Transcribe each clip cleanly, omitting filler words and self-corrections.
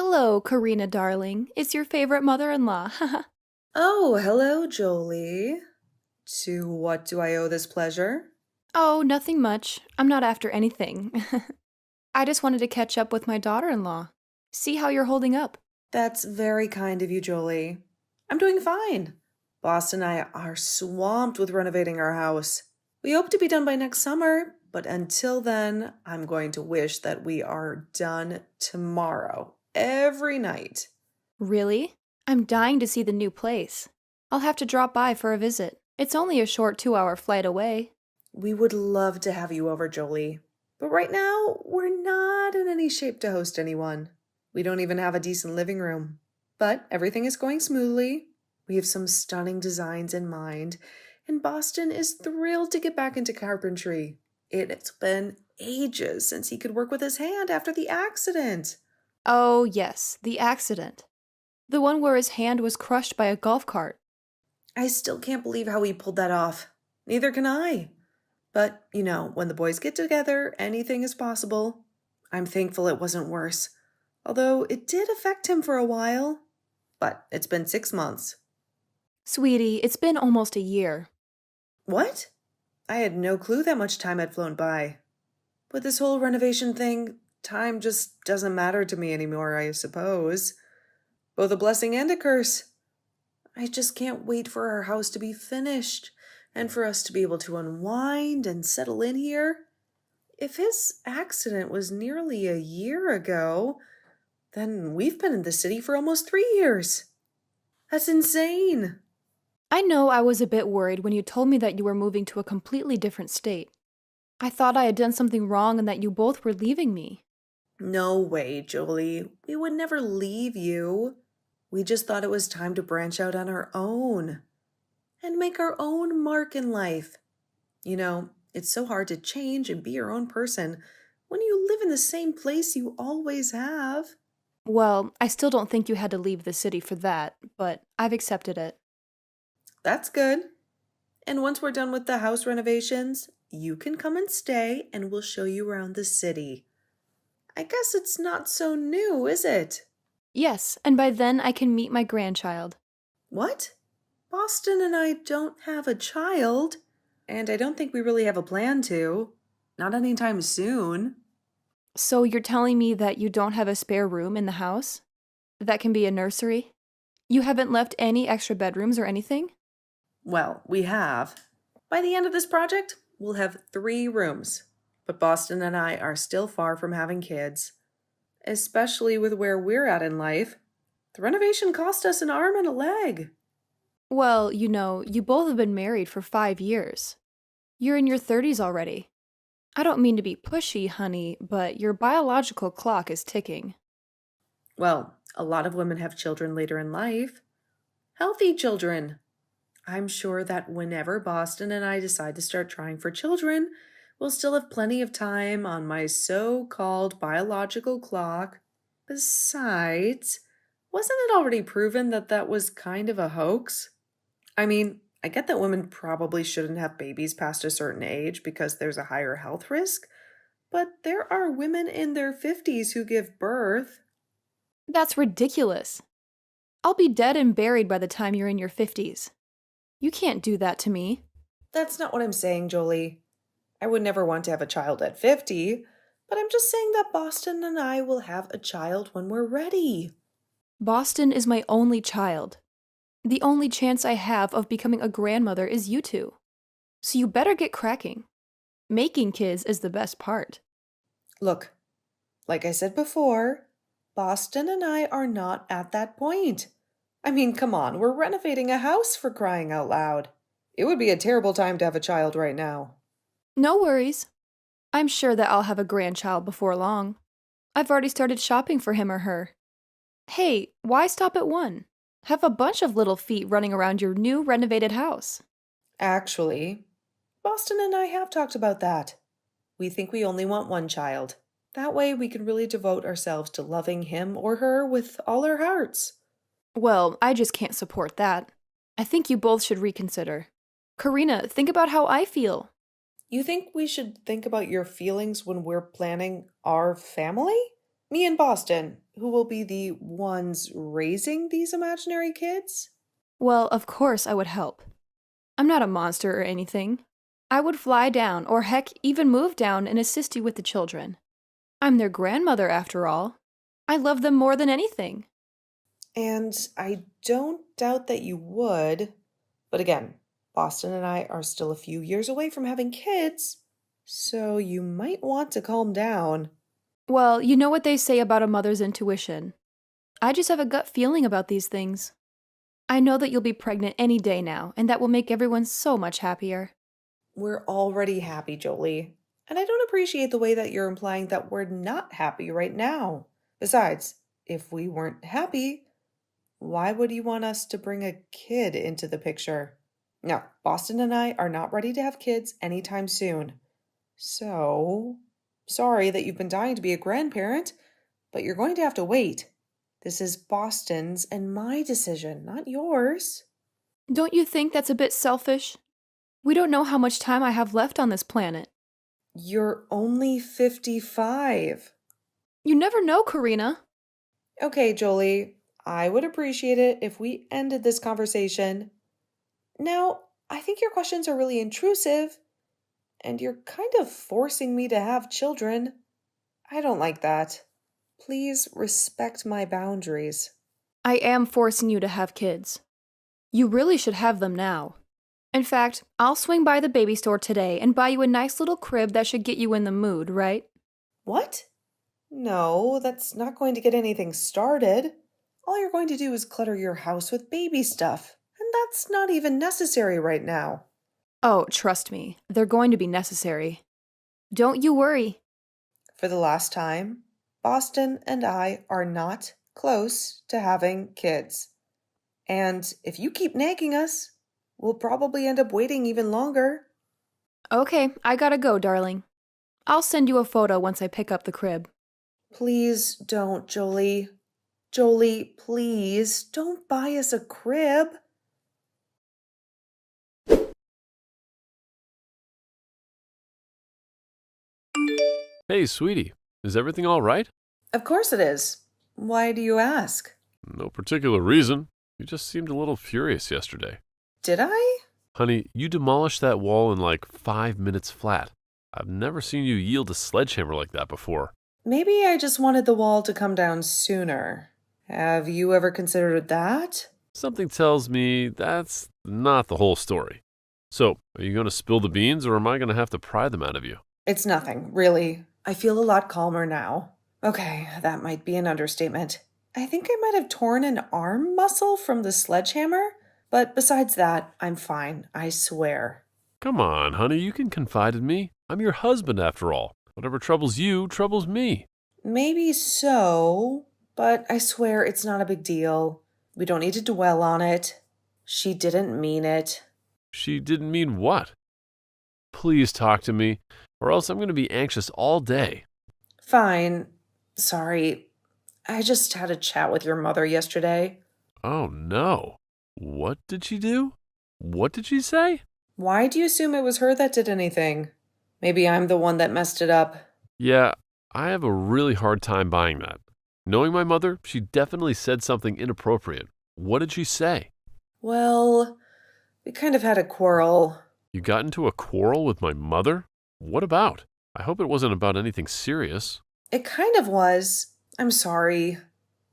Hello, Karina darling. It's your favorite mother-in-law. Oh, hello, Jolie. To what do I owe this pleasure? Oh, nothing much. I'm not after anything. I just wanted to catch up with my daughter-in-law. See how you're holding up. That's very kind of you, Jolie. I'm doing fine. Boss and I are swamped with renovating our house. We hope to be done by next summer, but until then, I'm going to wish that we are done tomorrow, every night. Really? I'm dying to see the new place. I'll have to drop by for a visit. It's only a short 2-hour flight away. We would love to have you over, Jolie. But right now, we're not in any shape to host anyone. We don't even have a decent living room. But everything is going smoothly. We have some stunning designs in mind, and Boston is thrilled to get back into carpentry. It's been ages since he could work with his hand after the accident. Oh, yes, the accident. The one where his hand was crushed by a golf cart. I still can't believe how he pulled that off. Neither can I. But, when the boys get together, anything is possible. I'm thankful it wasn't worse, although it did affect him for a while. But it's been 6 months. Sweetie, it's been almost a year. What? I had no clue that much time had flown by. With this whole renovation thing, time just doesn't matter to me anymore, I suppose. Both a blessing and a curse. I just can't wait for our house to be finished and for us to be able to unwind and settle in here. If his accident was nearly a year ago, then we've been in the city for almost 3 years. That's insane. I know I was a bit worried when you told me that you were moving to a completely different state. I thought I had done something wrong and that you both were leaving me. No way, Jolie. We would never leave you. We just thought it was time to branch out on our own and make our own mark in life. It's so hard to change and be your own person when you live in the same place you always have. Well, I still don't think you had to leave the city for that, but I've accepted it. That's good. And once we're done with the house renovations, you can come and stay and we'll show you around the city. I guess it's not so new, is it? Yes, and by then I can meet my grandchild. What? Boston and I don't have a child, and I don't think we really have a plan to. Not anytime soon. So you're telling me that you don't have a spare room in the house? That can be a nursery? You haven't left any extra bedrooms or anything? Well, we have. By the end of this project, we'll have 3 rooms. But Boston and I are still far from having kids, especially with where we're at in life. The renovation cost us an arm and a leg. Well, you both have been married for 5 years. You're in your 30s already. I don't mean to be pushy, honey, but your biological clock is ticking. Well, a lot of women have children later in life. Healthy children. I'm sure that whenever Boston and I decide to start trying for children, we'll still have plenty of time on my so-called biological clock. Besides, wasn't it already proven that that was kind of a hoax? I mean, I get that women probably shouldn't have babies past a certain age because there's a higher health risk, but there are women in their 50s who give birth. That's ridiculous. I'll be dead and buried by the time you're in your 50s. You can't do that to me. That's not what I'm saying, Jolie. I would never want to have a child at 50, but I'm just saying that Boston and I will have a child when we're ready. Boston is my only child. The only chance I have of becoming a grandmother is you two. So you better get cracking. Making kids is the best part. Look, like I said before, Boston and I are not at that point. I mean, come on, we're renovating a house for crying out loud. It would be a terrible time to have a child right now. No worries. I'm sure that I'll have a grandchild before long. I've already started shopping for him or her. Hey, why stop at one? Have a bunch of little feet running around your new renovated house. Actually, Boston and I have talked about that. We think we only want one child. That way we can really devote ourselves to loving him or her with all our hearts. Well, I just can't support that. I think you both should reconsider. Karina, think about how I feel. You think we should think about your feelings when we're planning our family? Me and Boston, who will be the ones raising these imaginary kids? Well, of course I would help. I'm not a monster or anything. I would fly down, or heck, even move down and assist you with the children. I'm their grandmother, after all. I love them more than anything. And I don't doubt that you would. But again, Boston and I are still a few years away from having kids, so you might want to calm down. Well, you know what they say about a mother's intuition. I just have a gut feeling about these things. I know that you'll be pregnant any day now, and that will make everyone so much happier. We're already happy, Jolie. And I don't appreciate the way that you're implying that we're not happy right now. Besides, if we weren't happy, why would you want us to bring a kid into the picture? No, Boston and I are not ready to have kids anytime soon. So, sorry that you've been dying to be a grandparent, but you're going to have to wait. This is Boston's and my decision, not yours. Don't you think that's a bit selfish? We don't know how much time I have left on this planet. You're only 55. You never know, Karina. Okay, Jolie, I would appreciate it if we ended this conversation. Now, I think your questions are really intrusive, and you're kind of forcing me to have children. I don't like that. Please respect my boundaries. I am forcing you to have kids. You really should have them now. In fact, I'll swing by the baby store today and buy you a nice little crib that should get you in the mood, right? What? No, that's not going to get anything started. All you're going to do is clutter your house with baby stuff, and that's not even necessary right now. Oh, trust me, they're going to be necessary. Don't you worry. For the last time, Boston and I are not close to having kids. And if you keep nagging us, we'll probably end up waiting even longer. Okay, I gotta go, darling. I'll send you a photo once I pick up the crib. Please don't, Jolie. Jolie, please don't buy us a crib. Hey, sweetie, is everything all right? Of course it is. Why do you ask? No particular reason. You just seemed a little furious yesterday. Did I? Honey, you demolished that wall in like 5 minutes flat. I've never seen you yield a sledgehammer like that before. Maybe I just wanted the wall to come down sooner. Have you ever considered that? Something tells me that's not the whole story. So, are you going to spill the beans or am I going to have to pry them out of you? It's nothing, really. I feel a lot calmer now. Okay, that might be an understatement. I think I might have torn an arm muscle from the sledgehammer, but besides that, I'm fine, I swear. Come on, honey, you can confide in me. I'm your husband after all. Whatever troubles you troubles me. Maybe so, but I swear it's not a big deal. We don't need to dwell on it. She didn't mean it. She didn't mean what? Please talk to me, or else I'm going to be anxious all day. Fine. Sorry. I just had a chat with your mother yesterday. Oh no. What did she do? What did she say? Why do you assume it was her that did anything? Maybe I'm the one that messed it up. Yeah, I have a really hard time buying that. Knowing my mother, she definitely said something inappropriate. What did she say? Well, we kind of had a quarrel. You got into a quarrel with my mother? What about? I hope it wasn't about anything serious. It kind of was. I'm sorry.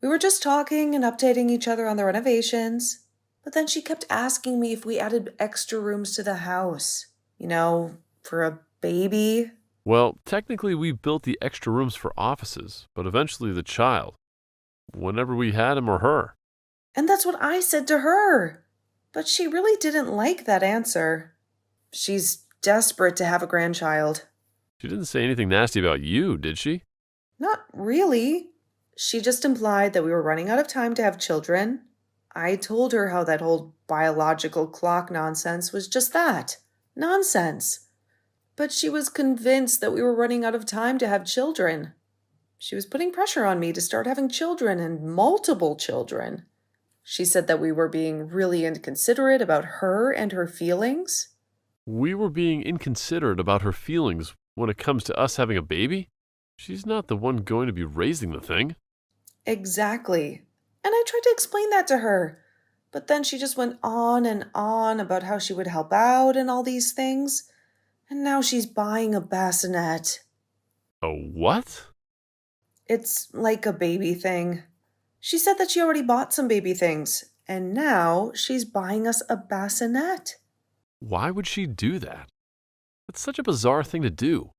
We were just talking and updating each other on the renovations. But then she kept asking me if we added extra rooms to the house. You know, for a baby. Well, technically we built the extra rooms for offices, but eventually the child. Whenever we had him or her. And that's what I said to her. But she really didn't like that answer. She's desperate to have a grandchild. She didn't say anything nasty about you, did she? Not really. She just implied that we were running out of time to have children. I told her how that whole biological clock nonsense was just that. Nonsense. But she was convinced that we were running out of time to have children. She was putting pressure on me to start having children and multiple children. She said that we were being really inconsiderate about her and her feelings. We were being inconsiderate about her feelings when it comes to us having a baby? She's not the one going to be raising the thing. Exactly. And I tried to explain that to her. But then she just went on and on about how she would help out and all these things. And now she's buying a bassinet. A what? It's like a baby thing. She said that she already bought some baby things, and now she's buying us a bassinet. Why would she do that? That's such a bizarre thing to do.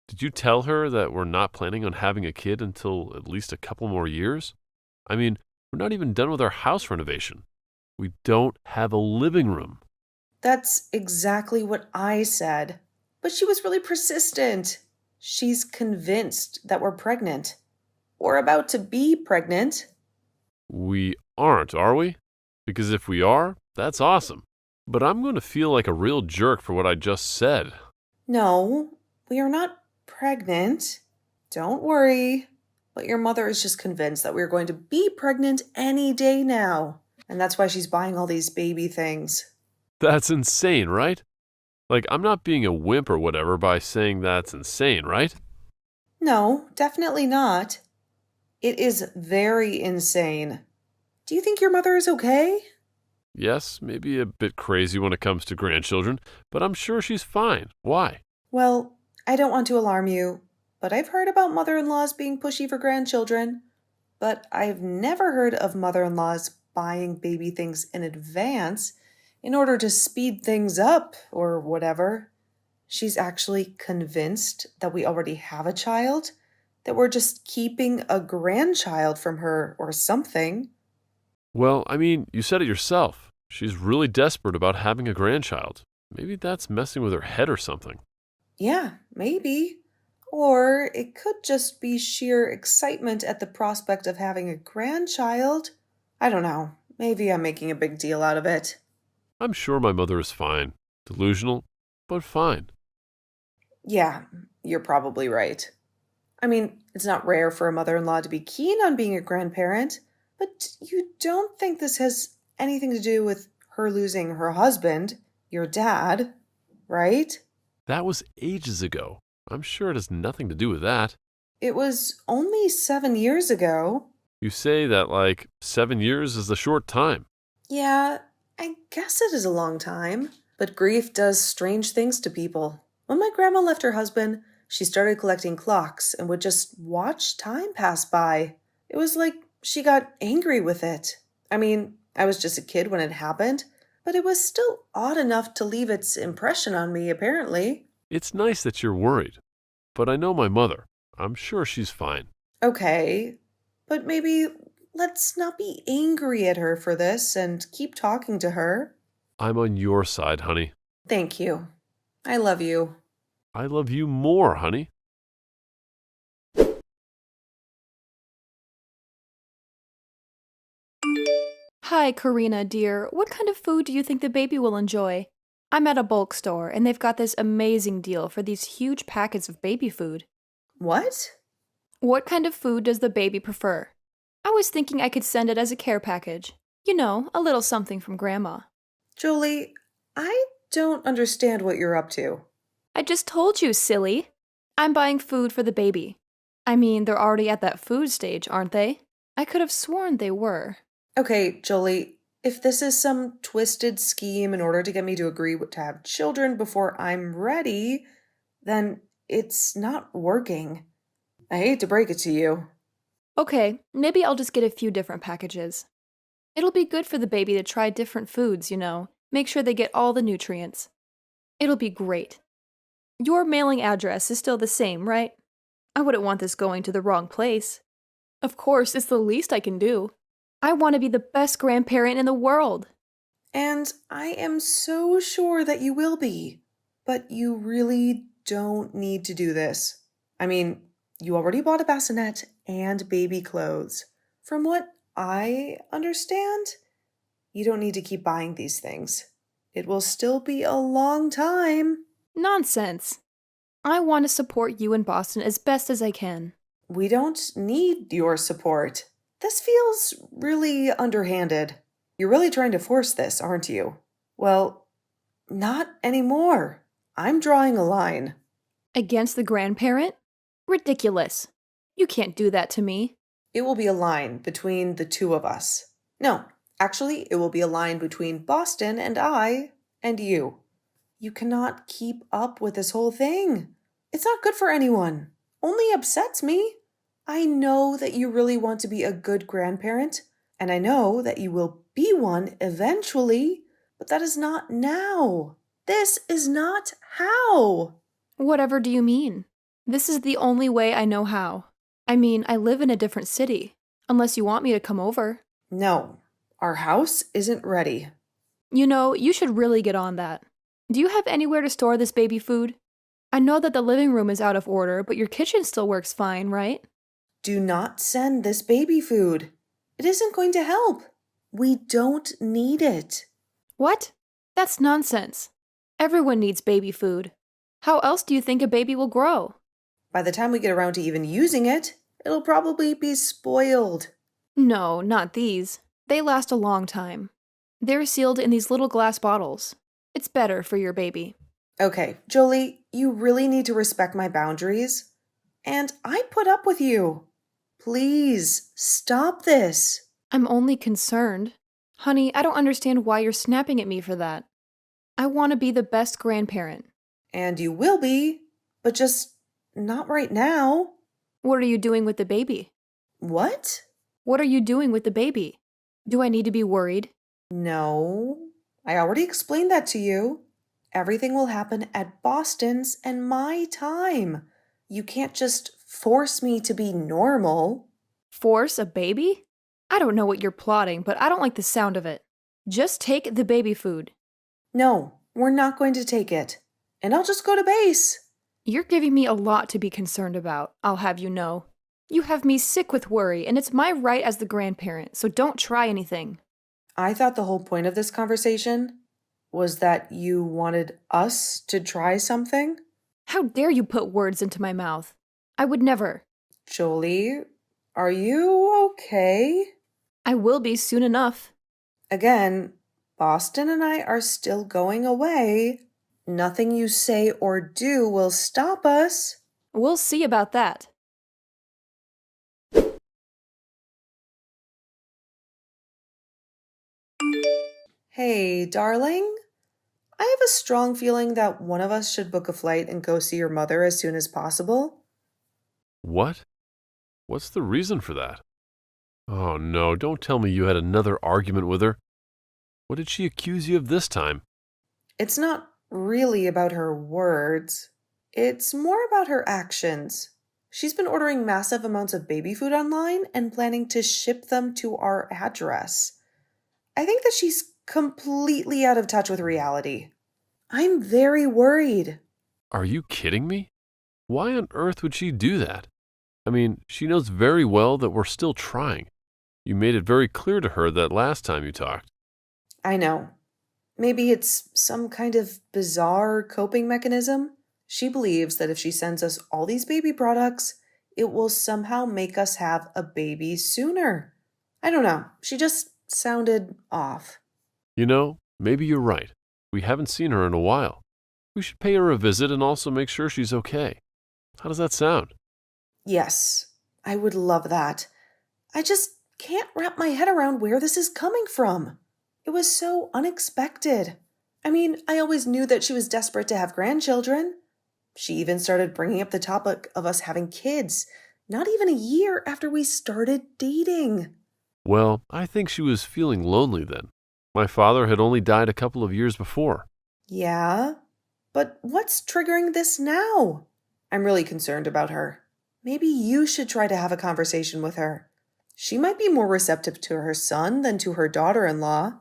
Did you tell her that we're not planning on having a kid until at least a couple more years? I mean, we're not even done with our house renovation. We don't have a living room. That's exactly what I said. But she was really persistent. She's convinced that we're pregnant. Or about to be pregnant. We aren't, are we? Because if we are, that's awesome. But I'm going to feel like a real jerk for what I just said. No, we are not pregnant. Don't worry. But your mother is just convinced that we're going to be pregnant any day now. And that's why she's buying all these baby things. That's insane, right? Like, I'm not being a wimp or whatever by saying that's insane, right? No, definitely not. It is very insane. Do you think your mother is okay? Yes, maybe a bit crazy when it comes to grandchildren, but I'm sure she's fine. Why? Well, I don't want to alarm you, but I've heard about mother-in-laws being pushy for grandchildren. But I've never heard of mother-in-laws buying baby things in advance in order to speed things up or whatever. She's actually convinced that we already have a child, that we're just keeping a grandchild from her or something. Well, I mean, you said it yourself. She's really desperate about having a grandchild. Maybe that's messing with her head or something. Yeah, maybe. Or it could just be sheer excitement at the prospect of having a grandchild. I don't know. Maybe I'm making a big deal out of it. I'm sure my mother is fine. Delusional, but fine. Yeah, you're probably right. I mean, it's not rare for a mother-in-law to be keen on being a grandparent, but you don't think this has anything to do with her losing her husband, your dad, right? That was ages ago. I'm sure it has nothing to do with that. It was only 7 years ago. You say that like 7 years is a short time. Yeah, I guess it is a long time. But grief does strange things to people. When my grandma left her husband, she started collecting clocks and would just watch time pass by. It was like she got angry with it. I mean, I was just a kid when it happened, but it was still odd enough to leave its impression on me, apparently. It's nice that you're worried, but I know my mother. I'm sure she's fine. Okay, but maybe let's not be angry at her for this and keep talking to her. I'm on your side, honey. Thank you. I love you. I love you more, honey. Hi, Karina, dear. What kind of food do you think the baby will enjoy? I'm at a bulk store, and they've got this amazing deal for these huge packets of baby food. What? What kind of food does the baby prefer? I was thinking I could send it as a care package. You know, a little something from Grandma. Julie, I don't understand what you're up to. I just told you, silly. I'm buying food for the baby. I mean, they're already at that food stage, aren't they? I could have sworn they were. Okay, Jolie, if this is some twisted scheme in order to get me to agree to have children before I'm ready, then it's not working. I hate to break it to you. Okay, maybe I'll just get a few different packages. It'll be good for the baby to try different foods, you know. Make sure they get all the nutrients. It'll be great. Your mailing address is still the same, right? I wouldn't want this going to the wrong place. Of course, it's the least I can do. I want to be the best grandparent in the world. And I am so sure that you will be. But you really don't need to do this. I mean, you already bought a bassinet and baby clothes. From what I understand, you don't need to keep buying these things. It will still be a long time. Nonsense. I want to support you in Boston as best as I can. We don't need your support. This feels really underhanded. You're really trying to force this, aren't you? Well, not anymore. I'm drawing a line. Against the grandparent? Ridiculous. You can't do that to me. It will be a line between the two of us. No, actually, it will be a line between Boston and I and you. You cannot keep up with this whole thing. It's not good for anyone. Only upsets me. I know that you really want to be a good grandparent, and I know that you will be one eventually, but that is not now. This is not how. Whatever do you mean? This is the only way I know how. I mean, I live in a different city. Unless you want me to come over. No, our house isn't ready. You know, you should really get on that. Do you have anywhere to store this baby food? I know that the living room is out of order, but your kitchen still works fine, right? Do not send this baby food. It isn't going to help. We don't need it. What? That's nonsense. Everyone needs baby food. How else do you think a baby will grow? By the time we get around to even using it, it'll probably be spoiled. No, not these. They last a long time. They're sealed in these little glass bottles. It's better for your baby. Okay, Jolie, you really need to respect my boundaries. And I put up with you. Please, stop this. I'm only concerned. Honey, I don't understand why you're snapping at me for that. I want to be the best grandparent. And you will be, but just not right now. What are you doing with the baby? What? What are you doing with the baby? Do I need to be worried? No, I already explained that to you. Everything will happen at Boston's and my time. You can't just force me to be normal. Force a baby? I don't know what you're plotting, but I don't like the sound of it. Just take the baby food. No, we're not going to take it. And I'll just go to base. You're giving me a lot to be concerned about, I'll have you know. You have me sick with worry, and it's my right as the grandparent, so don't try anything. I thought the whole point of this conversation was that you wanted us to try something. How dare you put words into my mouth? I would never. Jolie, are you okay? I will be soon enough. Again, Boston and I are still going away. Nothing you say or do will stop us. We'll see about that. Hey, darling. I have a strong feeling that one of us should book a flight and go see your mother as soon as possible. What? What's the reason for that? Oh no, don't tell me you had another argument with her. What did she accuse you of this time? It's not really about her words. It's more about her actions. She's been ordering massive amounts of baby food online and planning to ship them to our address. I think that she's completely out of touch with reality. I'm very worried. Are you kidding me? Why on earth would she do that? I mean, she knows very well that we're still trying. You made it very clear to her that last time you talked. I know. Maybe it's some kind of bizarre coping mechanism. She believes that if she sends us all these baby products, it will somehow make us have a baby sooner. I don't know. She just sounded off. You know, maybe you're right. We haven't seen her in a while. We should pay her a visit and also make sure she's okay. How does that sound? Yes, I would love that. I just can't wrap my head around where this is coming from. It was so unexpected. I mean, I always knew that she was desperate to have grandchildren. She even started bringing up the topic of us having kids, not even a year after we started dating. Well, I think she was feeling lonely then. My father had only died a couple of years before. Yeah, but what's triggering this now? I'm really concerned about her. Maybe you should try to have a conversation with her. She might be more receptive to her son than to her daughter-in-law.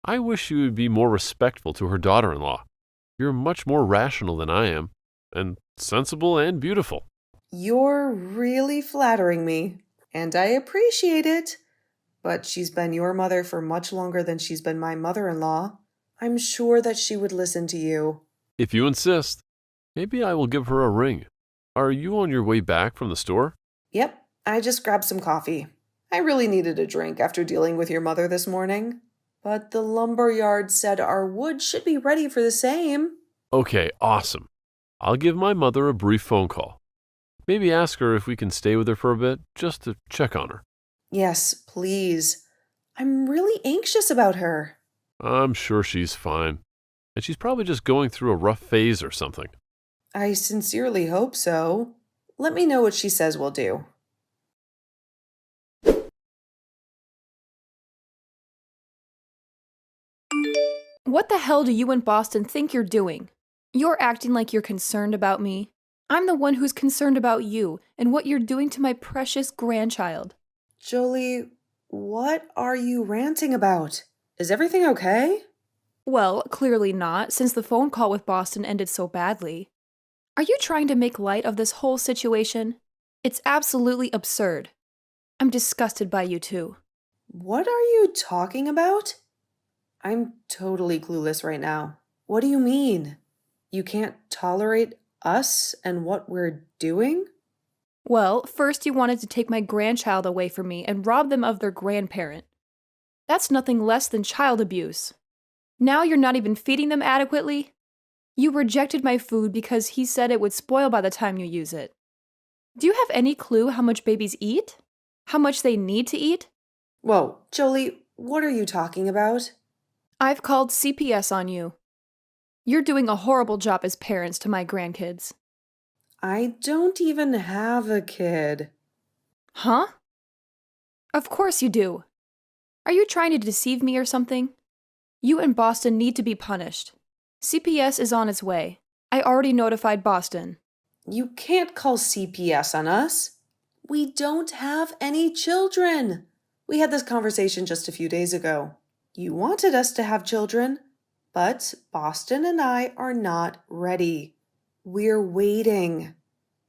I wish she would be more respectful to her daughter-in-law. You're much more rational than I am, and sensible and beautiful. You're really flattering me, and I appreciate it. But she's been your mother for much longer than she's been my mother-in-law. I'm sure that she would listen to you. If you insist, maybe I will give her a ring. Are you on your way back from the store? Yep, I just grabbed some coffee. I really needed a drink after dealing with your mother this morning. But the lumber yard said our wood should be ready for the same. Okay, awesome. I'll give my mother a brief phone call. Maybe ask her if we can stay with her for a bit, just to check on her. Yes, please. I'm really anxious about her. I'm sure she's fine. And she's probably just going through a rough phase or something. I sincerely hope so. Let me know what she says we'll do. What the hell do you and Boston think you're doing? You're acting like you're concerned about me. I'm the one who's concerned about you and what you're doing to my precious grandchild. Jolie, what are you ranting about? Is everything okay? Well, clearly not, since the phone call with Boston ended so badly. Are you trying to make light of this whole situation? It's absolutely absurd. I'm disgusted by you two. What are you talking about? I'm totally clueless right now. What do you mean? You can't tolerate us and what we're doing? Well, first you wanted to take my grandchild away from me and rob them of their grandparent. That's nothing less than child abuse. Now you're not even feeding them adequately? You rejected my food because he said it would spoil by the time you use it. Do you have any clue how much babies eat? How much they need to eat? Whoa, Jolie, what are you talking about? I've called CPS on you. You're doing a horrible job as parents to my grandkids. I don't even have a kid. Huh? Of course you do. Are you trying to deceive me or something? You and Boston need to be punished. CPS is on its way. I already notified Boston. You can't call CPS on us. We don't have any children. We had this conversation just a few days ago. You wanted us to have children, but Boston and I are not ready. We're waiting.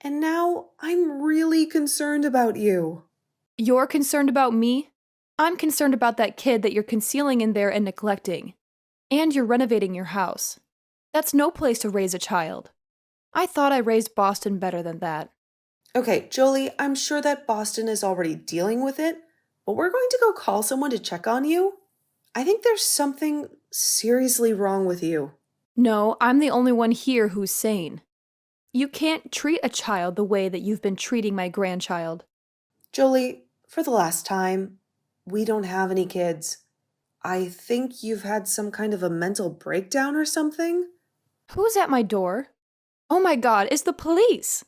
And now I'm really concerned about you. You're concerned about me? I'm concerned about that kid that you're concealing in there and neglecting. And you're renovating your house. That's no place to raise a child. I thought I raised Boston better than that. Okay, Jolie, I'm sure that Boston is already dealing with it, but we're going to go call someone to check on you. I think there's something seriously wrong with you. No, I'm the only one here who's sane. You can't treat a child the way that you've been treating my grandchild. Jolie, for the last time, we don't have any kids. I think you've had some kind of a mental breakdown or something. Who's at my door? Oh my God, it's the police!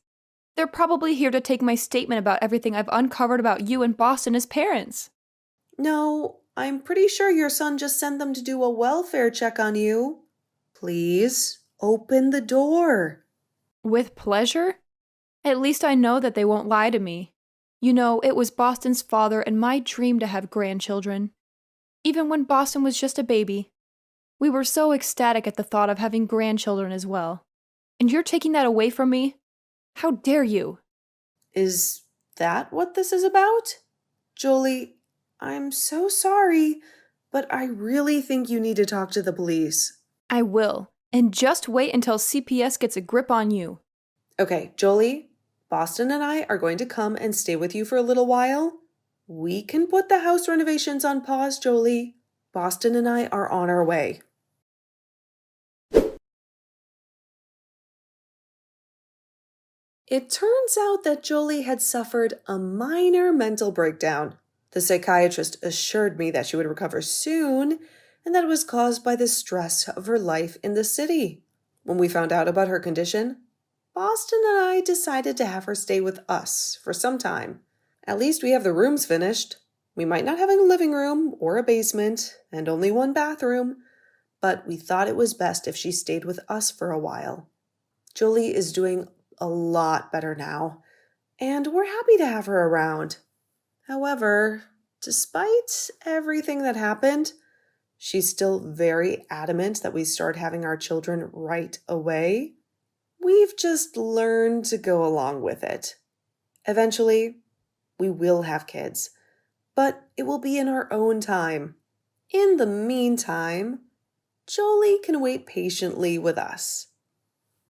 They're probably here to take my statement about everything I've uncovered about you and Boston as parents. No, I'm pretty sure your son just sent them to do a welfare check on you. Please, open the door. With pleasure? At least I know that they won't lie to me. You know, it was Boston's father and my dream to have grandchildren. Even when Boston was just a baby. We were so ecstatic at the thought of having grandchildren as well. And you're taking that away from me? How dare you? Is that what this is about? Jolie, I'm so sorry, but I really think you need to talk to the police. I will. And just wait until CPS gets a grip on you. Okay, Jolie, Boston and I are going to come and stay with you for a little while. We can put the house renovations on pause, Jolie. Boston and I are on our way. It turns out that Jolie had suffered a minor mental breakdown. The psychiatrist assured me that she would recover soon and that it was caused by the stress of her life in the city. When we found out about her condition, Boston and I decided to have her stay with us for some time. At least we have the rooms finished. We might not have a living room or a basement and only one bathroom, but we thought it was best if she stayed with us for a while. Jolie is doing a lot better now, and we're happy to have her around. However, despite everything that happened, she's still very adamant that we start having our children right away. We've just learned to go along with it. Eventually, we will have kids, but it will be in our own time. In the meantime, Jolie can wait patiently with us.